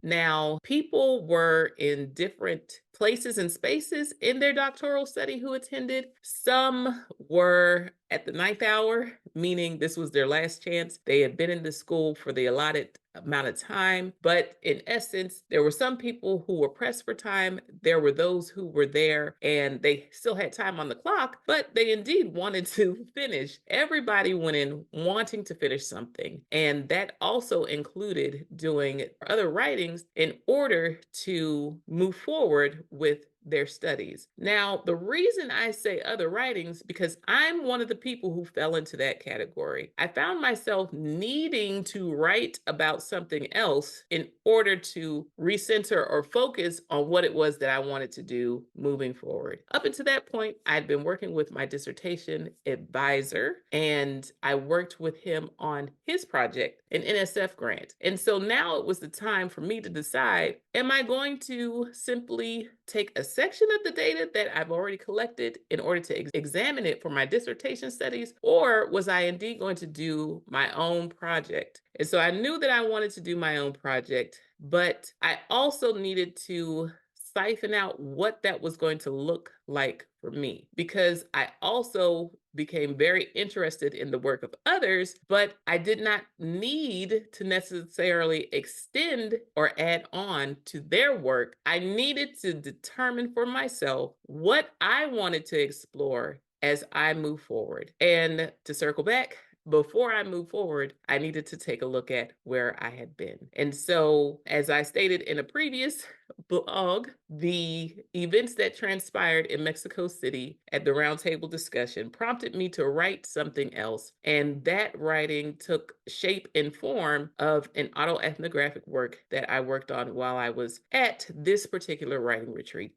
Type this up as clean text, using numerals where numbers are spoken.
Now, people were in different places and spaces in their doctoral study who attended. Some were at the ninth hour, meaning this was their last chance. They had been in the school for the allotted amount of time. But in essence, there were some people who were pressed for time. There were those who were there and they still had time on the clock, but they indeed wanted to finish. Everybody went in wanting to finish something. And that also included doing other writings in order to move forward with their studies. Now, the reason I say other writings, because I'm one of the people who fell into that category. I found myself needing to write about something else in order to recenter or focus on what it was that I wanted to do moving forward. Up until that point, I'd been working with my dissertation advisor, and I worked with him on his project, an NSF grant. And so now it was the time for me to decide, am I going to simply take a section of the data that I've already collected in order to examine it for my dissertation studies, or was I indeed going to do my own project? And so I knew that I wanted to do my own project, but I also needed to siphon out what that was going to look like for me, because I also became very interested in the work of others, but I did not need to necessarily extend or add on to their work. I needed to determine for myself what I wanted to explore as I move forward. And to circle back, before I move forward, I needed to take a look at where I had been. And so, as I stated in a previous blog, the events that transpired in Mexico City at the roundtable discussion prompted me to write something else. And that writing took shape and form of an autoethnographic work that I worked on while I was at this particular writing retreat.